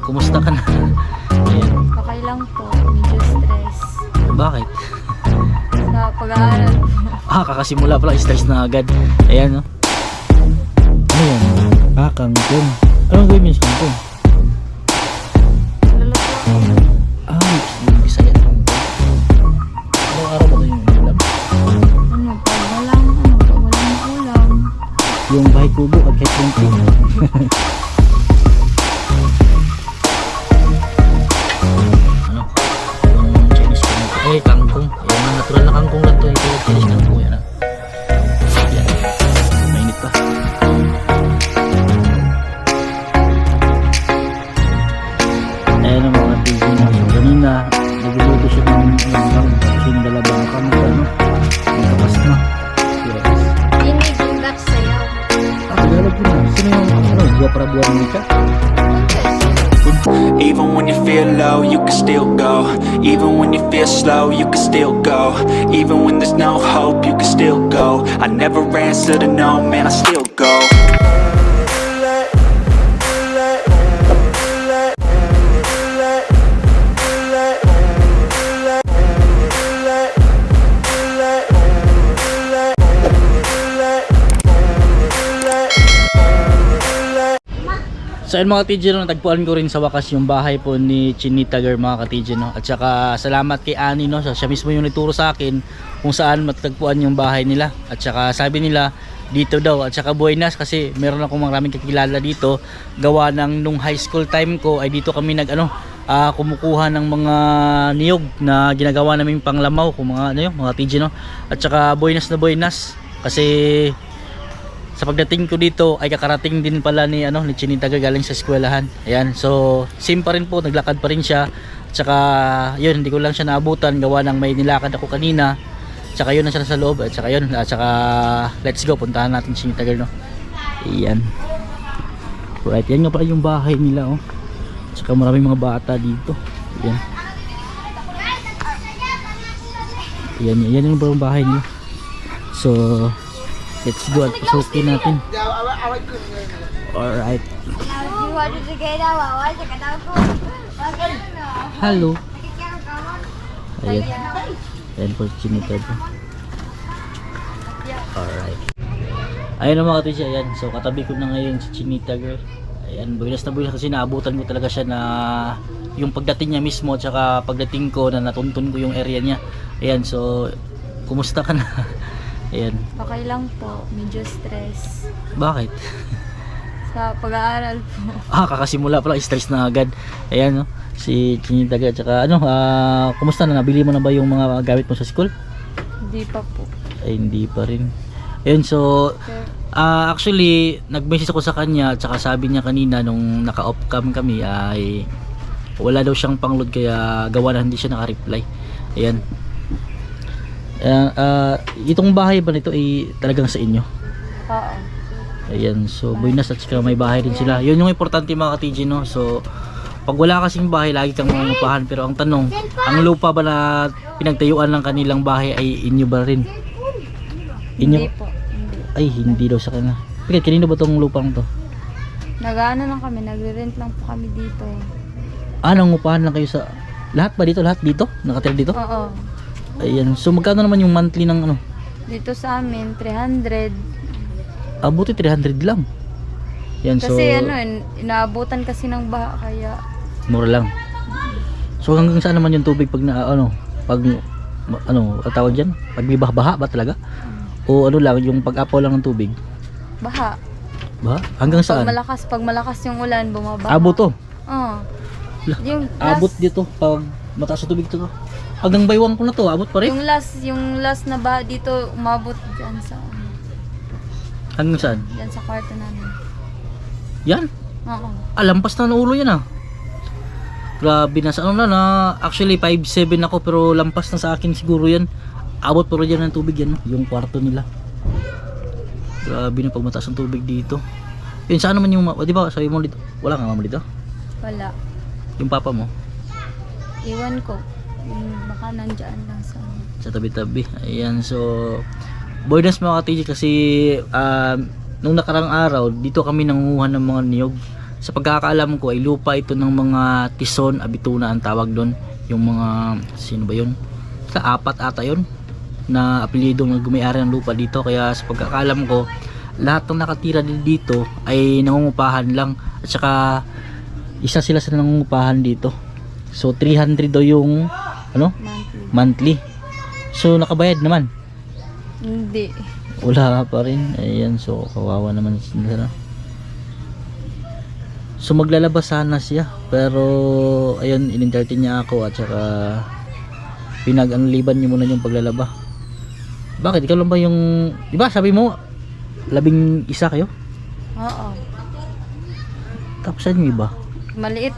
kumusta ka na? Ayan. Okay lang po, medyo stress. Bakit? Sa pag-aaral po. Kakasimula pa lang, stress na agad. Ayan, no? Ano yan? Kangkong. Anong gawin yung kangkong? Luluto. Yung Bisaya kangkong. Anong araw ba ito yung ulam? Pag walang ulam. Yung bahay kubo at kahit kunti. Ano? Yung Chinese kangkong. Kangkong. Yung natural na kangkong lang ito. Yung Chinese kangkong yan. Yan. Mainit pa. Ayan ang mga TV na. So, kanina, nagluluto siya ng kasi yung dalabang kangkong. Magkapas na. Yes. Giniginggat sayaw. Tagalog yun na. Sino yung buwa para buwan ni ka? Even when you feel low, you can still go. Even when you feel slow, you can still go. Even when there's no hope, you can still go. I never answer to no, man, I still go. So ayun mga ka-TJ, no, natagpuan ko rin sa wakas yung bahay po ni Chinita Girl mga ka-TJ, no? At saka salamat kay Annie, no? Siya mismo yung nagturo sa akin kung saan matagpuan yung bahay nila. At saka sabi nila dito daw, at saka Buenas, kasi meron akong maraming kakilala dito. Gawa ng nung high school time ko ay dito kami kumukuha ng mga niyog na ginagawa namin panglamaw kung mga TJ, no? At saka Buenas na Buenas kasi sa pagdating ko dito ay kakarating din pala ni Chinita Girl galing sa eskwelahan. Ayan, so same pa rin po, naglakad pa rin siya. At saka yun, hindi ko lang siya naabutan gawa ng may nilakad ako kanina. At saka yun na siya sa loob. At saka yun, at saka let's go, puntahan natin Chinita Girl, no? Ayan. Right, yan nga pala yung bahay nila, oh. At saka maraming mga bata dito. Ayan. Yan yung parang bahay nila. So let's go at pasukin natin. Alright. Hello. Ayan. Ayan po Chinita po. Alright. Ayan ang mga ka-TJ. Ayan. So katabi ko na ngayon si Chinita Girl. Ayan. Buwilas na buwilas kasi naabutan ko talaga siya na yung pagdating niya mismo at saka pagdating ko na natuntun ko yung area niya. Ayan. So kumusta ka na? Ayan. Okay lang po, medyo stress. Bakit? Sa pag-aaral po. Kakasimula pa lang, stress na agad. Ayan, no? Si Chinita Girl. Tsaka kumusta na? Nabili mo na ba yung mga gamit mo sa school? Hindi pa po. Ay, hindi pa rin. Ayun, so actually, nag-message ako sa kanya. Tsaka sabi niya kanina nung naka-off cam kami ay wala daw siyang pangload kaya gawa na hindi siya naka-reply. Ayan. Itong bahay ba nito ay talagang sa inyo? Oo. Ayan, so Buenas at saka may bahay din sila. Yun yung importante mga ka-TJ, no? So pag wala kasing bahay lagi kang mangungupahan, pero ang tanong, ang lupa ba na pinagtayuan ng kanilang bahay ay inyo ba rin? Inyo? Hindi po. Hindi. Ay, hindi daw sa kanila. Bakit kanino ba tong lupang to? Nag-ano lang kami, nagre-rent lang po kami dito. Nangungupahan lang kayo sa lahat ba dito? Lahat dito? Nakatira dito? Oo. Ayan, so magkano naman yung monthly ng Dito sa amin, 300. Buti 300 lang. Yan, so Kasi inaabutan kasi ng baha kaya mura lang. So hanggang saan naman yung tubig pag tawag dyan? Pag may baha ba talaga? O lang, yung pag-apaw lang ng tubig? baha. Baha? Hanggang saan? Pag malakas yung ulan, bumabaha. Abot to? Oo. Yung Abot dito pag mataas na tubig to. Hanggang baywang ko na to, abot pa rin? yung last na baha dito, umabot dyan sa Hanggang saan? dyan sa kwarto namin. Yan? Oo. Lampas na ng ulo yan Grabe na sa actually 5'7" ako pero lampas na sa akin siguro yan. Abot pa rin yan ng tubig yan, yung kwarto nila. Grabe na pag mataas ang tubig dito. Yun, saan naman yung, di ba sabi mo dito, wala kang mama dito? Wala. Yung papa mo? Iwan ko. Baka nandyan lang sa tabi-tabi. Ayan, so Buenas mga ka-TJ kasi nung nakarang araw dito kami nanguha ng mga niyog Sa pagkakaalam ko ay lupa ito ng mga Tison, Abituna ang tawag doon. Yung mga, sino ba yun? Sa apat ata yun na apelyido ng gumayari ng lupa dito. Kaya sa pagkakaalam ko, lahat ng nakatira dito ay nangungupahan lang. At saka isa sila sa nangungupahan dito. So 300 daw yung ano? Monthly. So nakabayad naman. Hindi. Wala pa rin. Ayan, so kawawa naman sila. So maglalaba sana siya, pero ayun, in-entertain niya ako at saka pinag-anliban niyo muna yung paglalaba. Bakit? Ikaw lang ba yung, di ba sabi mo 11 kayo? Oo. Tapos saan yung iba? Maliit.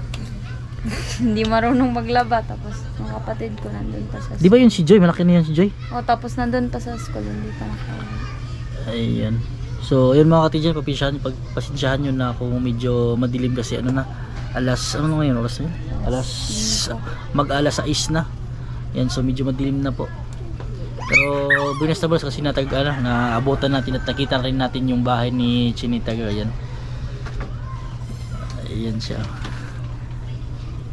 Hindi marunong maglaba. Tapos yung kapatid ko nandun pa sa Di ba yun si Joy? Malaki na yan si Joy. Oh, tapos nandun pa sa school. Hindi pa nakauwi. Ayan. So, ayun mga katijan, pagpasensyahan nyo na kung medyo madilim kasi ano na, alas, ano na ngayon, oras na yun? Mag-alas 6 na. Yan, so medyo madilim na po. Pero, buenas na kasi naabutan natin at nakita rin natin yung bahay ni Chinita Girl. Ayan. Ayan siya.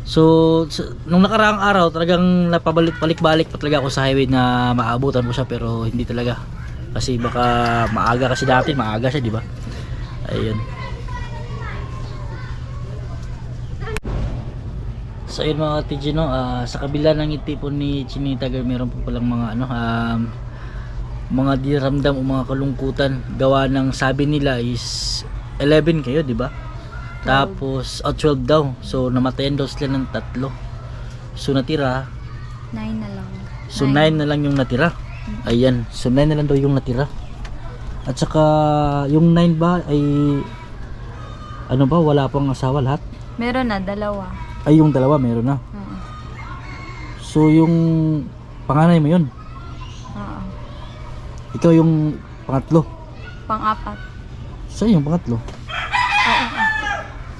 So, nung nakaraang araw, talagang napabalik-balik pa talaga ako sa highway na maabutan ko siya, pero hindi talaga. Kasi baka maaga kasi dati, maaga siya, di ba? Ayun. So ayun mga TG, no, sa kabila ng ngiti po ni Chinita Girl, meron po palang mga ano, mga diramdam o mga kalungkutan. Gawa ng sabi nila is 11 kayo, di ba? Tapos 12 daw. So namatayan daw sila ng 3. So natira 9 na lang. So 9 na lang yung natira. Ayan, so 9 na lang daw yung natira. At saka yung 9 ba ay ano ba, wala pang asawa lahat? Meron na, 2. Ay yung 2 meron na. Oo. So yung panganay mo yun? Oo. Ikaw yung pangatlo? Pang-4. So yung pangatlo? Oo.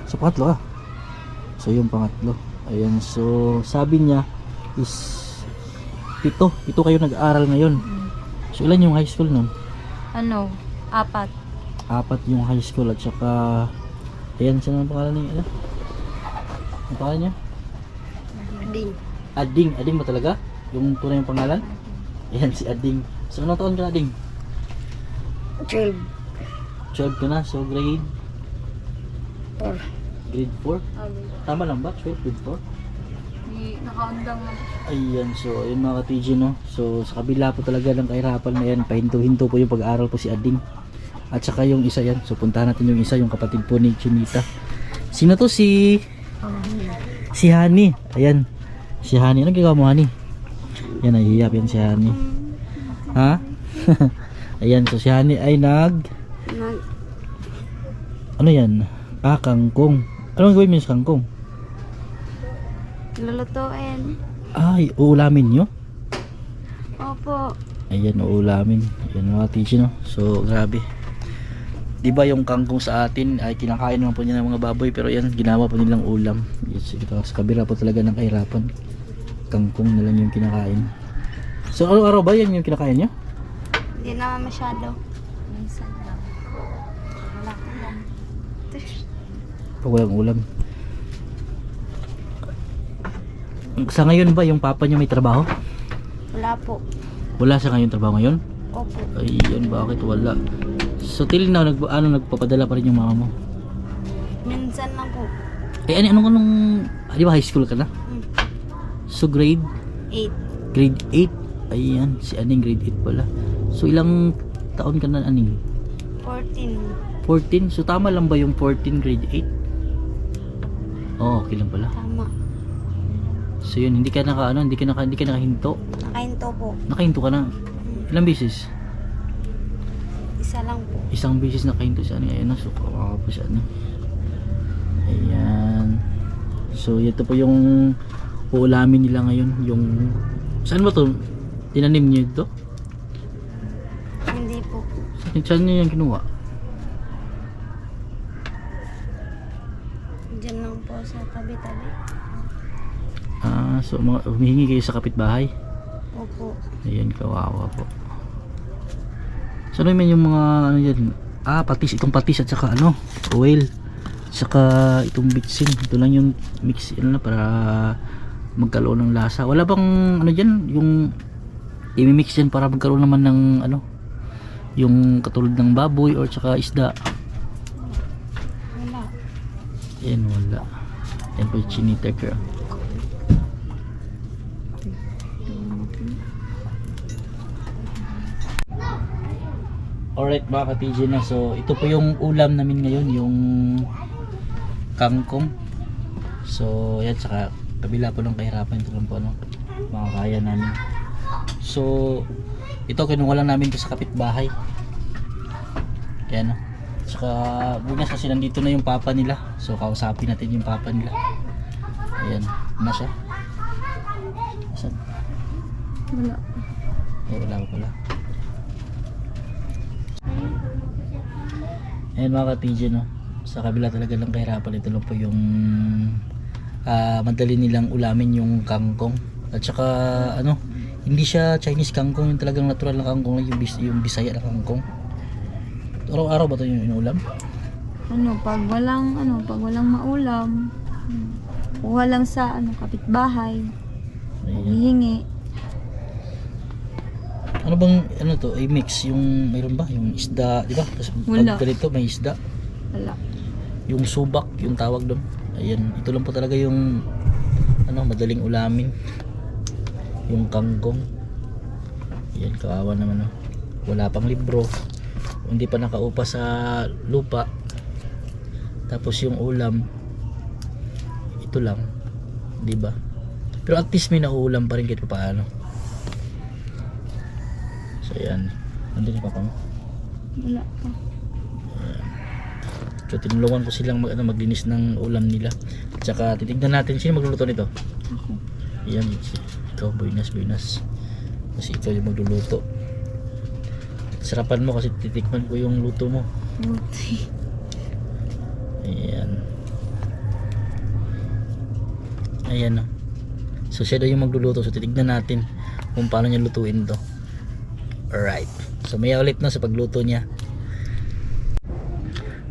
So pangatlo ka? So yung pangatlo. Ayan, so sabi niya is 7 kayo nag-aaral ngayon. So ilan yung high school nun? Ano? 4. 4 yung high school at saka ayan, sino ang pangalan niya? Ang pangalan niya? Ading ba talaga? Yung tunay yung pangalan? Ayan si Ading. So anong taon ka, Ading? 12. 12 ka na, so grade 4. Grade 4? Tama lang ba? 12, grade 4? Nakaundang lang. Ayan, so ayun mga ka-TG, no. So sa kabila po talaga ng kahirapan na yan, pahinto-hinto po yung pag-aaral po si Ading. At saka yung isa yan, so puntahan natin yung isa, yung kapatid po ni Chinita. Sino to? Si Hani. Ayan, si Hani. Anong gagawa mo, Hani? Yan, nahihiyap yan si Hani. Ha? Ayan, so si Hani ay ano yan? Kangkong. Anong gawin mo sa kangkong? Lulutuin. Ay, uulamin nyo? Opo. Ayan, uulamin. Ayan mga TG, no. So grabe. Diba yung kangkong sa atin ay kinakain naman po niya ng mga baboy, pero yan ginawa po nilang ulam. Yes, ito, sa kabila po talaga ng kahirapan, kangkong na lang yung kinakain. So araw-araw ba yan yung kinakain nyo? Hindi naman masyado. Minsan lang. Wala ko lang. Pag walang ulam. Sa ngayon ba yung papa nyo may trabaho? Wala po. Wala siya ngayon trabaho ngayon? Opo. Ayun, bakit wala? So till now, nagpapadala pa rin yung mama mo? Minsan lang po. Eh anong di ba high school ka na? So grade? 8. Grade 8? Ayan, si Aning grade 8 pala. So ilang taon ka na, Aning? 14. 14? So tama lang ba yung 14 grade 8? Oo, okay lang pala. Tama. So yun, hindi ka nakahinto. Nakahinto po. Nakahinto ka na. Ilang beses? Isa lang po. Isang beses nakahinto siya. Ayan, so kawawa po siya. Ayan. So ito po yung uulamin nila ngayon. Yung saan ba to? Tinanim niyo ito? Hindi po. Saan niyo yung kinuha? Diyan lang po sa tabi-tabi. So humihingi kayo sa kapitbahay? Opo. Ayan, kawawa po. So ano yung mga ano yan? Patis, itong patis at saka ano, oil. Saka itong bitsin, ito lang yung mix na para magkaroon ng lasa. Wala bang ano diyan, yung i-mix din para magkaroon naman ng ano, yung katulad ng baboy or saka isda? Wala. Yan, wala. Yan po yung Chinitagar. Alright mga ka-TJ na, so ito po yung ulam namin ngayon, yung kangkong. So yan, saka kabila po ng kahirapan, ito lang po ano, makakaya namin. So ito kinuha lang namin ito sa kapitbahay. Yan, no? Saka bukas kasi nandito na yung papa nila, so kausapin natin yung papa nila. Ayan, ano siya? Asan? Wala. Wala pa pala. Ayan mga ka-TJ, no? Sa kabila talaga ng kahirapan, ito lang po yung madali nilang ulamin yung kangkong. At saka ano, hindi siya Chinese kangkong, yung talagang natural na kangkong, yung Bisaya na kangkong. Araw-araw ba ito yung inulam? Pag walang maulam, kuha lang sa kapitbahay. Ayan. Hihingi. Ano bang ano to? I-mix yung mayroon ba? Yung isda, di ba? Tapos Wala. pag ganito may isda. Wala. Yung subak, yung tawag doon. Ayan, ito lang po talaga yung ano, madaling ulamin. Yung kangkong. Ayan, kawawa naman, no? Wala pang libro. Hindi pa nakaupa sa lupa. Tapos yung ulam ito lang, di ba? Pero at least may nauulam pa rin kahit paano. So ayan, nandun yung papa mo. Wala pa. So tinulungan ko silang maglinis ng ulam nila. At saka titignan natin sino magluluto nito. Ako. Ayan, ikaw, buenas. Kasi ikaw yung magluluto. Sarapan mo kasi titikman ko yung luto mo. Buti. Ayan. Ayan, no? So siya daw yung magluluto. So titignan natin kung paano niya lutuin to. Alright. So maya ulit na sa pagluto niya.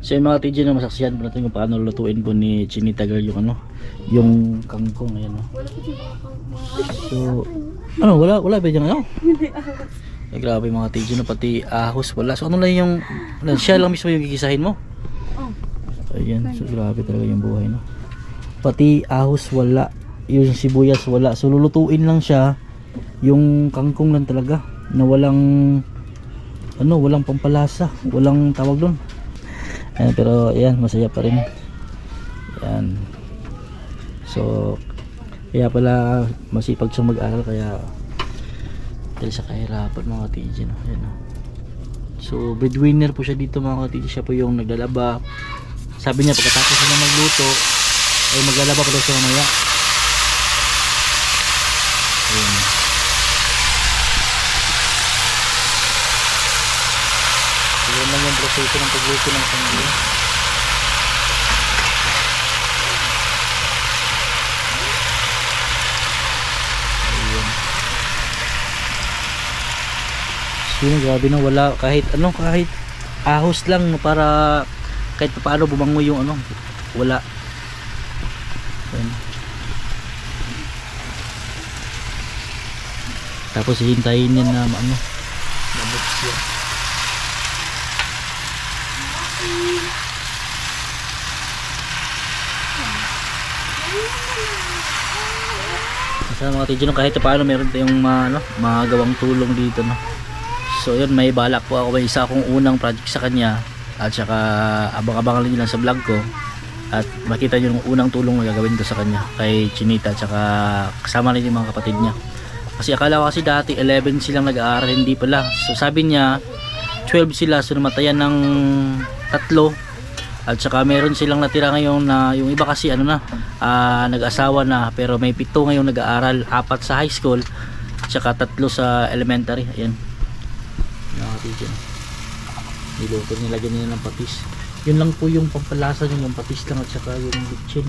So yung mga TJ na masaksihan po natin kung paano lutuin po ni Chinitagar yung ano, yung kangkong. Ayan, no? So ano, wala ba dyan ano? Eh, grabe mga TJ na, pati ahos wala. So ano lang yung siya lang mismo yung gigisahin mo? Ayan, so grabe talaga yung buhay, no? Pati ahos wala, yung sibuyas wala. So lulutuin lang siya, yung kangkong lang talaga na walang ano, walang pampalasa, walang tawag doon. Ayan, pero ayan, masaya pa rin. Ayan. So kaya pala masipag siyang mag-aral, kaya dahil sa kahirapan mga TJ, no? Ayan, no? So breadwinner po siya dito mga TJ. Siya po yung naglalaba. Sabi niya pagkatapos niya magluto ay maglalaba pa daw siya mamaya. Ayan. So yun lang yung proseso ng pagluto ng sanggulo. Ayan. So yun, grabe na, wala kahit ano, kahit ahos lang para kahit paano bumango yung ano, wala. Ayan. Tapos hihintayin niya na ano, mabot siya. Sa mga TJ, kahit paano meron tayong magawang tulong dito, no. So yun, may balak po ako, may isa akong unang project sa kanya. At saka abang-abangan nyo lang sa vlog ko at makita nyo yung unang tulong na gagawin ko sa kanya kay Chinita, at saka kasama rin yung mga kapatid niya. Kasi akala ko kasi dati 11 silang nag-aaral, hindi pala. So sabi niya 12 sila, so namatayan ng 3. At saka meron silang natira ngayon na yung iba kasi nag-asawa na, pero may 7 ngayon nag-aaral, 4 sa high school at saka 3 sa elementary. Ayan, nakakatikin. Niluto, nilagyan nila ng patis. Yun lang po yung pampalasa nyo, yung patis lang at saka yung bitchin.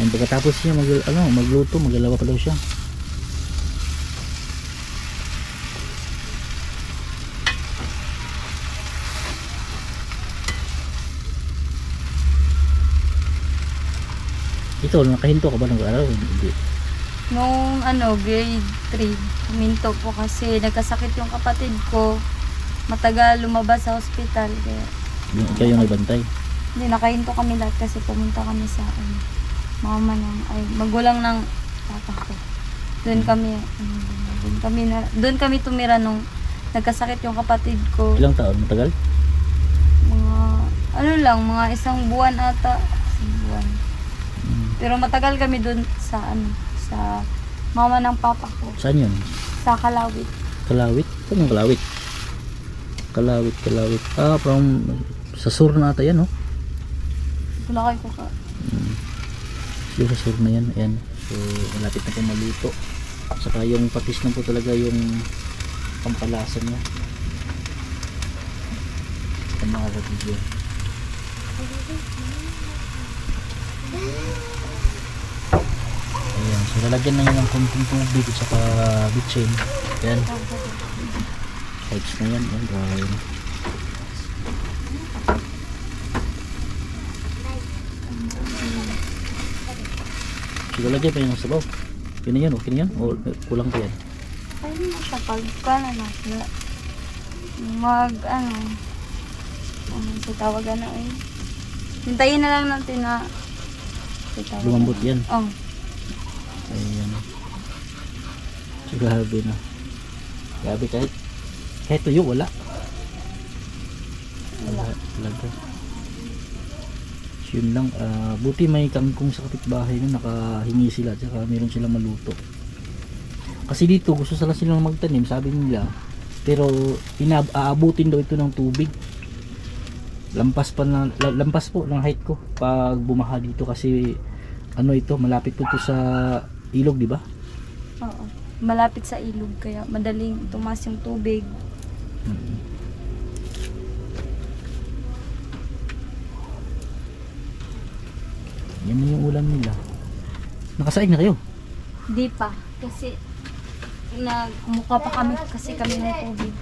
Yan, pagkatapos niya magluto, maglalawa pa daw siya. Ito, nakahinto ka ba ng araw? Hindi. Nung grade 3, huminto po kasi nagkasakit yung kapatid ko. Matagal lumabas sa hospital. Kaya, Ikaw yung nagbantay. hindi, nakahinto kami lahat kasi pumunta kami sa magulang ng papa ko. Doon kami tumira nung nagkasakit yung kapatid ko. Ilang taon? Matagal? Mga isang buwan ata. Isang buwan. Pero matagal kami doon sa mama ng papa ko. Saan yun? Sa Kalawit. Kalawit? Saan yung Kalawit? Kalawit. From sa sur na ata yan, no? Wala kayo ko ka. Yung sa sur na yan, ayan. So, malapit na po maluto. Saka yung patis na po talaga yung pampalasan niya. Ito mga video. Ayan, so lalagyan na yan ng konting tubig at saka bitchin. Ayan. Pipes na yan, ayan, dry. So lalagyan pa yan ng sabaw. Okay na yan, okay na yan? O kulang pa yan? Ayun na siya pagkala na. Sa tawagan na eh. Hintayin na lang natin na Lumambot yan. Oh. Ayan. So grabe na. Grabe kahit tuyo wala. Talaga. So, yun lang. Buti may kangkong sa kapitbahay na nakahingi sila at saka meron silang maluto. Kasi dito gusto silang magtanim, sabi nila. Pero aabutin daw ito ng tubig. Lampas po ng height ko pag bumaha dito kasi ito, malapit po ito sa ilog, di ba? Oo. Malapit sa ilog kaya madaling tumas yung tubig. Yan na yung ulam nila. Nakasaing na kayo? Di pa. Kasi nagmukha pa kami ng tubig.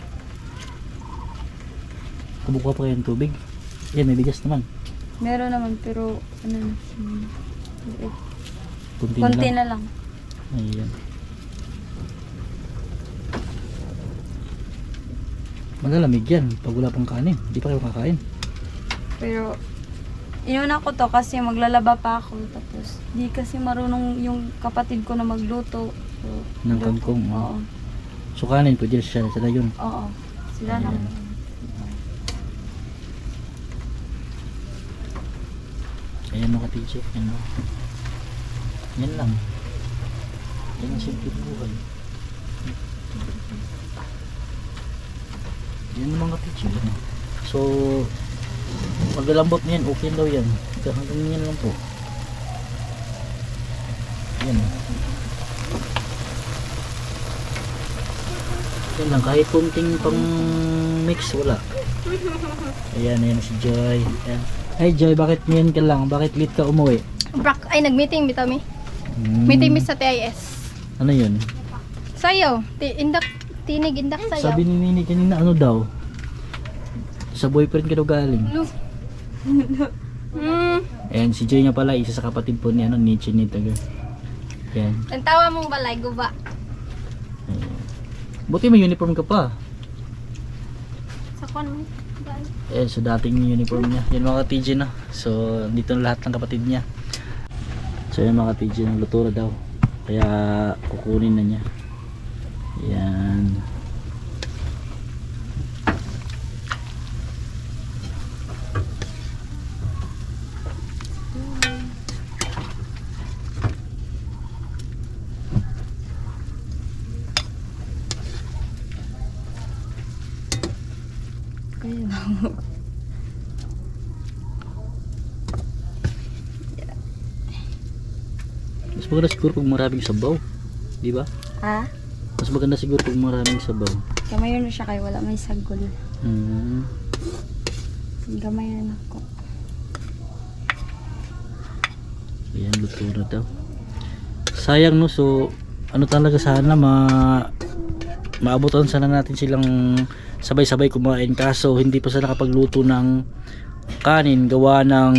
Kumukuha pa kayo ng tubig? Yan, may bigas naman. Meron naman pero Kunti konti na lang. na lang. Ayan. Malalamig yan pag wala pang kanin. Hindi pa kayo kakain. Pero inuna ko to kasi maglalaba pa ako. Tapos di kasi marunong yung kapatid ko na magluto. So, Ng kangkong. Oo. So kanin pwede sila yun. Oo. Sila Ayan. na. Ayan mga teacher. Yan lang. Yan ang simple buhay. Yan ang mga teacher. So maglalambot na yan. Okay daw yan. Hanggang yan lang po. Yan. Yan lang. Kahit kunting pang mix wala. Ayan si Joy. Ayan. Hi Joy, bakit ngayon ka lang? Bakit late ka umuwi? Nag-meeting bitaw mi. Meeting mi sa TIS. Ano yun? Sayo, tinig indak sayo. Sabi ni Nini kanina ano daw? Sa boyfriend ka daw galing. Ayan, si Joy nga pala, isa sa kapatid po ni Chinita girl. Ayan. Ang tawa mong balay guba. Ayan. Buti may uniform ka pa. Sa kon mo. Ayan, so dating uniform niya. Yan mga TJ na. So, dito na lahat ng kapatid niya. So, yan mga TJ na luto na daw. Kaya, kukunin na niya. Ayan. Mas maganda siguro pag maraming sabaw. Di ba? Ha? Mas maganda siguro pag maraming sabaw. Gamay na siya kay wala may sagol. Gamay na ako. Ayan, luto na daw. Sayang no, so ano talaga sana maabutan sana natin silang sabay-sabay kumain kaso hindi pa sila nakapagluto ng kanin gawa ng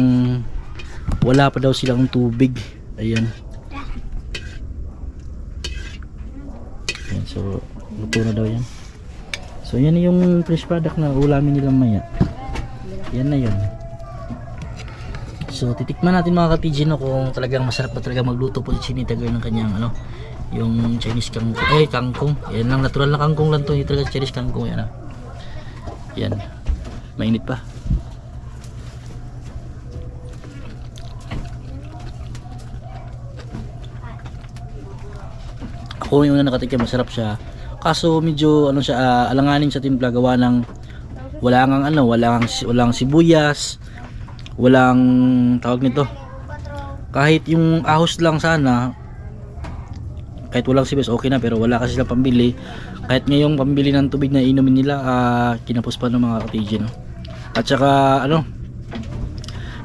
wala pa daw silang tubig. Ayan. Ayan, so luto na daw yan. So yan yung finished product na ulamin nila maya. Yan na yun. So titikman natin mga ka-TG no, kung talagang masarap pa talaga magluto po si Chinita Girl ng kanyang ano, yung Chinese kangkong. Kangkong. Yan lang, natural na kangkong lang to, hindi talaga Chinese kangkong yan. Yan. Mainit pa. Ako yung una nakatikim, masarap siya. Kaso medyo ano siya, alanganin sa timpla gawa ng walang sibuyas, walang tawag nito. Kahit yung ahos lang sana, kahit walang sibuyas okay na, pero wala kasi sila pambili. Kahit ngayong pambili ng tubig na inumin nila, kinapos pa ng mga ka-TG no. At saka ano,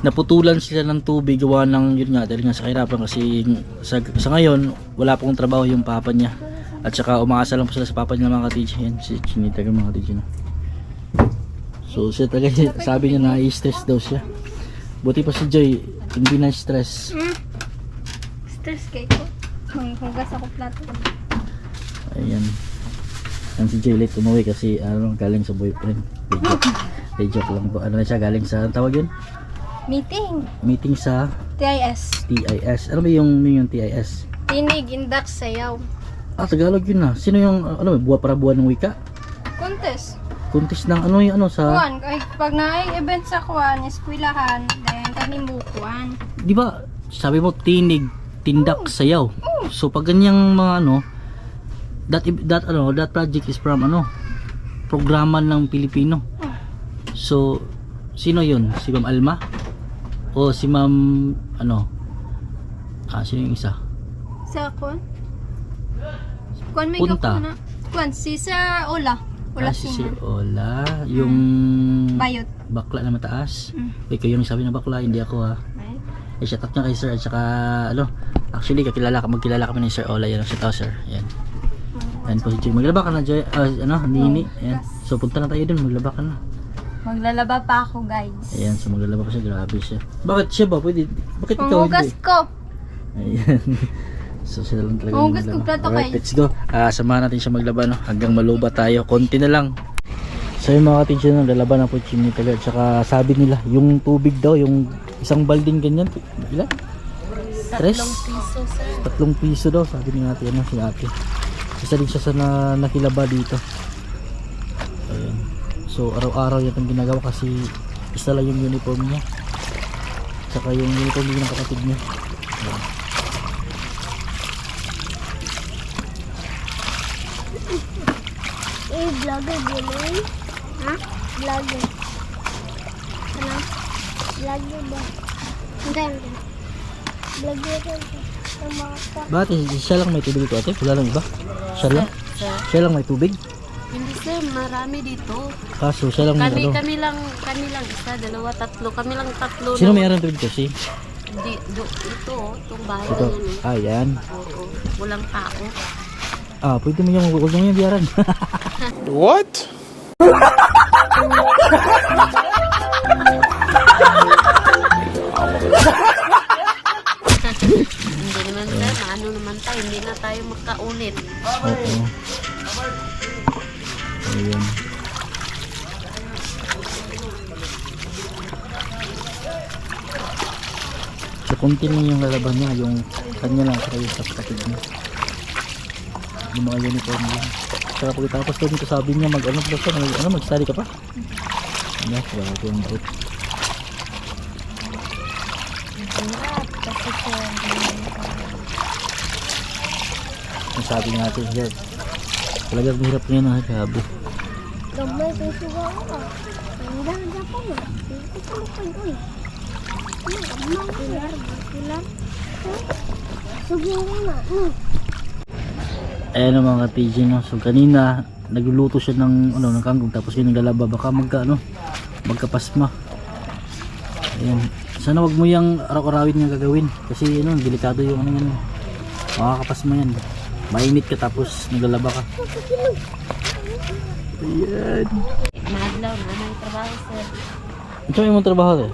naputulan sila ng tubig gawa ng yun nga dahil nga sa kahirapan kasi sa ngayon wala pong trabaho yung papa niya at saka umaasa lang po sila sa papa niya mga ka-TG. Yan si Chinita Girl mga ka-TG no. So siya talaga sabi niya na i-stress daw siya, buti pa si Joy hindi na stress. Stress kayo ko. Hugas ako plato. Ayan, yan si Joy late umuwi kasi ano, galing sa boyfriend. Joke lang po. Ano na siya, galing sa tawag yun? Meeting sa TIS. Ano ba yung TIS? Tinig, indak, sayaw. Tagalog yun na. Sino yung ano, buwan ng wika? Contest ng ano yung ano sa Kuan, kahit pag na-event sa kuan, eskwelahan, then kami bukuan. di ba sabi mo tinig, tindak, sayaw. So pag ganyang mga ano, that project is from ano, programa ng Pilipino. So sino yun? Si Ma'am Alma? O si Ma'am ano? Sino yung isa? Sa kuan? Kuan may Punta. gapon na. Kuan, si Sir Ola. Si Sir Ola, yung Bayot. bakla na mataas. Ikaw yung sabi na bakla, hindi ako ha. Shout out niya kay Sir at saka ano, actually magkilala kami ni Sir Ola, yan ang shout out Sir. Yan. Yan po si Joy. Maglaba ka na Joy, Nini. Yan. So punta na tayo dun, maglaba ka na. Maglalaba pa ako, guys. Ayan, so maglalaba pa siya, grabe siya. Bakit siya ba? Pwede, bakit ikaw Panghugas hindi? ko. Ayan. So sila lang talaga Panghugas maglaba. ko plato Alright, kay. let's go. Samahan natin siya maglaba no, hanggang maluba tayo. Konti na lang. So yung mga ka-TG no, lalaba na po si Chinita Girl. Tsaka sabi nila, yung tubig daw, yung isang balding ganyan, ilan? 3 piso, sir. 3 piso daw, sabi ni ate, ano, si ate. Isa din siya sa nakilaba dito. Ayan. So araw-araw yan ang ginagawa kasi isa lang yung uniform niya. Tsaka yung uniform din ng kapatid niya. Ayan. Vlogger din eh. Ha? Vlogger. Ano? Vlogger ba? Hindi. Vlogger din. Bakit siya lang may tubig dito ate? Wala lang iba? Siya lang? Siya lang may tubig? Hindi sir, marami dito. Kaso siya lang may ano? Kami lang isa, dalawa, tatlo. Kami lang tatlo. Sino may tubig dito? Si? Ito, itong bahay Ito. na yan. Yan. Oo, walang tao. Pwede mo yung huwag mo yung biyaran. What? Hindi naman sir, ano naman tayo, hindi na tayo magkaulit. Oo. Ayan. So konti lang yung lalaban niya, yung kanya lang saka yung sa kapatid niya. Yung mga uniform niya. Saka pagkatapos doon ito sabi niya mag-study ka pa? Ano, grabe yung bait. Ang sabi nga natin here, talagang mahirap niya na grabe. Gamay sa suga ako. Hindi na pa mo. Hindi ko magpag-uy. Gamay kular. Kular. Sugi na. Ayan ang mga TG no. So kanina nagluluto siya ng ng kangkong tapos yun naglalaba baka magkapasma. Ayan. Sana wag mo yung araw-arawin nga gagawin kasi delikado yung yan. Makakapasma yan. Mainit ka tapos naglalaba ka. Ayan. Madlaw na may trabaho sir. Ito yung trabaho eh.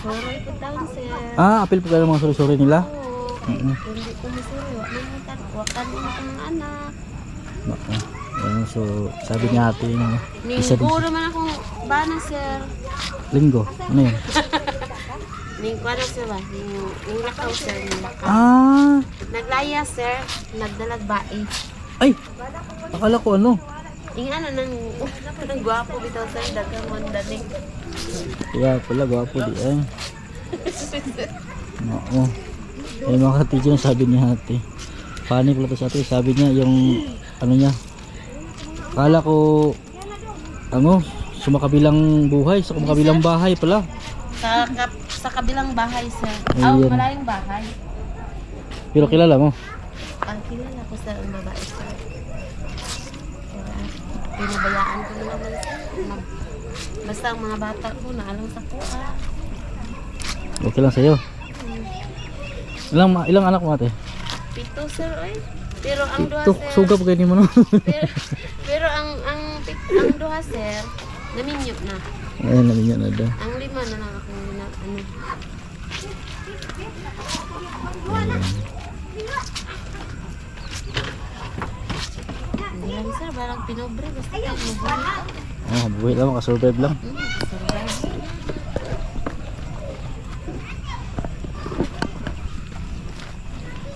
Soroy po taon sir. Apil po kayo ng mga suri-suri nila. Oo. Hindi ko masuri, wakan mo ang anak. Nako. Ayun, so sabi niya ate isa din Ningko naman akong bana, sir. linggo. Ano yun? Ningko na, sir ba? Ning lakaw, sir. Ning lakaw. Ah! Naglaya, sir. Nagdalag bae. Ay! Akala ko ano? Ing ano, nang gwapo bitaw, sir. Dagang mandaning. Kaya pala gwapo di ay. Oo. Ay mga ka-teacher sabi niya ate. Funny pala to sa ate. Sabi niya yung ano niya. Akala ko ano, sumakabilang buhay, sa kumakabilang bahay pala. Sa kabilang bahay, sir. Ayan. Malayong bahay. Pero kilala mo? Ang kilala ko sa babae, sir. Kaya, pinabayaan ko naman, sir. Basta ang mga bata ko, naalang sa kuha. Okay lang sa'yo. Ilang anak mo ate? 7, sir, oy. Pero ang duha, Ito, sir. sugap kayo mo no? pero ang duha, sir, naminyot na. Ayun, namin yan na daw. Ang 5 na lang akong ano. Ayan, sir, parang pinobre. Basta kayo mabuhay. Oh, buhay lang, makasurvive lang. Survive.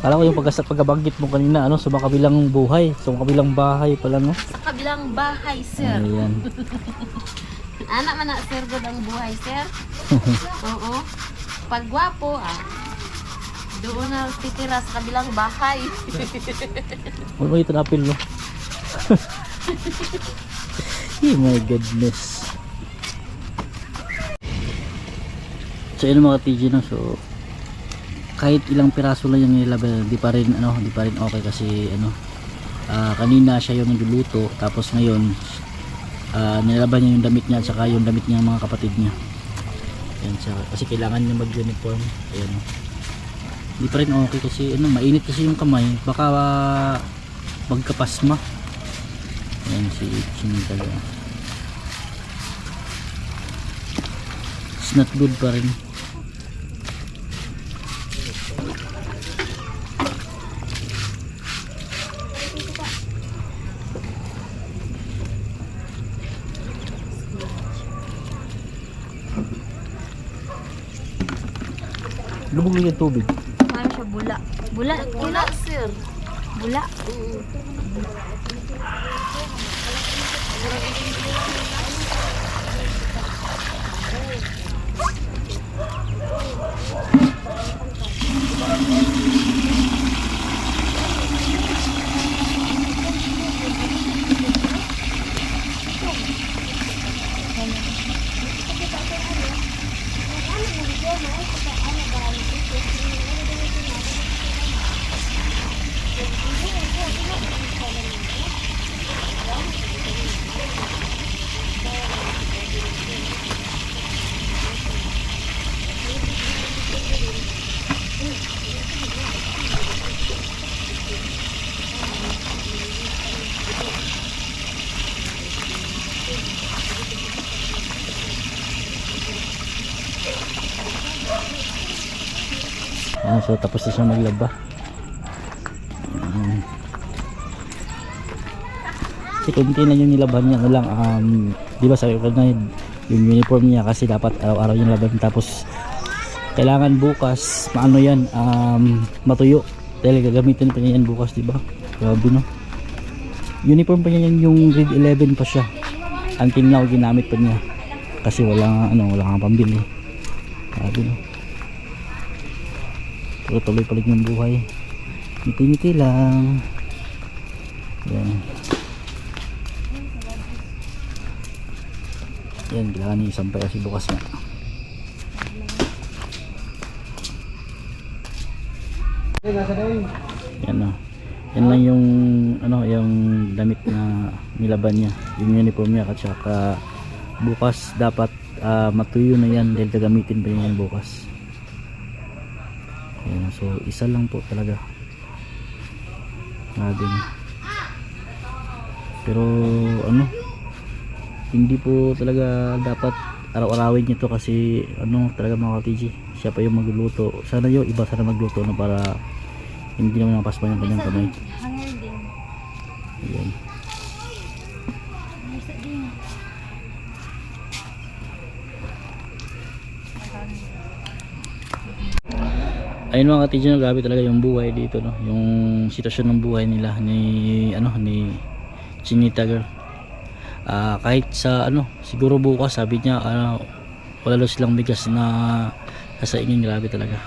Alam ko yung pagkabanggit mo kanina, ano, sumakabilang buhay, sumakabilang bahay pala, no? Sa kabilang bahay, sir. Ayan. Anak man na, sir, good ang buhay, sir. Oo. Pag gwapo, doon na titira sa kabilang bahay. Ano mo ito na-appeal, no? Oh my goodness. So yun mga TG, no? So kahit ilang piraso lang yung nilaban, di pa rin okay kasi ano, kanina siya yung nagluluto, tapos ngayon nilaban niya yung damit niya at saka yung damit niya ng mga kapatid niya. Ayan, kasi kailangan niya mag-uniform. Ayan, di pa rin okay kasi ano, mainit kasi yung kamay, baka magkapasma. Ayan si Chinita. It's not good pa rin. Lubog lang yung tubig. Ano siya, bula. Bula, Wala, sir. bula. So tapos na siya maglaba. Kasi kunti na yung nilaban niya, ano lang, di ba sabi ko na yung uniform niya kasi dapat araw-araw yung laban, tapos kailangan bukas maano yan, matuyo dahil gagamitin pa niya yan bukas, di ba? Grabe, no? Uniform pa niya yan, yung grade 11 pa siya until now, ginamit pa niya kasi wala kang pambili. Grabe, no? Pero tuloy pa rin yung buhay, ngiti-ngiti lang. Yan. Yan, kailangan niya isampay kasi bukas nga. Yan, no. Yan lang yung yung damit na nilaban niya, yung uniform niya, at saka bukas dapat matuyo na yan dahil gagamitin pa niya yan bukas. Yan, so isa lang po talaga. Grabe. Pero hindi po talaga dapat araw-arawin nyo to kasi talaga mga ka-TG, siya pa yung magluluto. Sana yung iba sana magluto na para Hindi naman napasma yung kanyang kamay. Hangil din. Ayan. Isa din. Ayun mga ka-TJ, grabe talaga yung buhay dito, no? Yung sitwasyon ng buhay nila ni Chinita girl. Kahit sa siguro bukas sabi niya wala daw silang bigas na sasaingin, grabe talaga.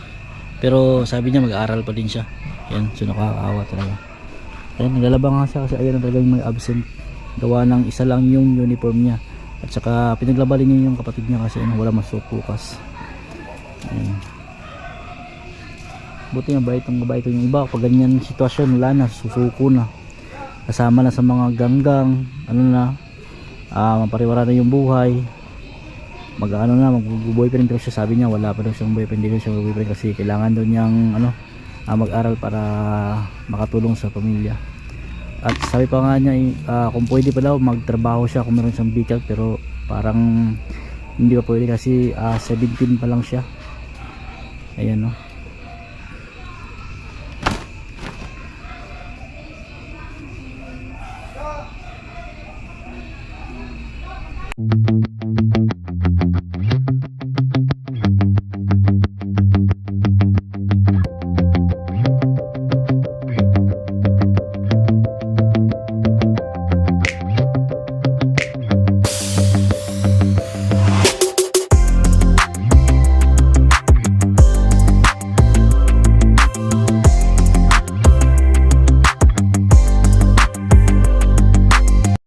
Pero sabi niya mag-aaral pa din siya. Yan, so nakakaawa talaga. Ayun, naglalaba nga siya kasi ayun talagang may absent. Gawa ng isa lang yung uniform niya. At saka pinaglabalin niya yung kapatid niya kasi wala masuk bukas. Ayun. Buti nga bait yung iba. Pag ganyan sitwasyon, wala na, susuko na. Kasama na sa mga ganggang, mapariwara na yung buhay. Mag-boyfriend daw siya, sabi niya wala pa daw siyang boyfriend, hindi daw siya boyfriend kasi kailangan daw niyang mag-aral para makatulong sa pamilya. At sabi pa nga niya kung pwede pa daw magtrabaho siya kung meron siyang bikat, pero parang hindi pa pwede kasi 17 pa lang siya. Ayan, no.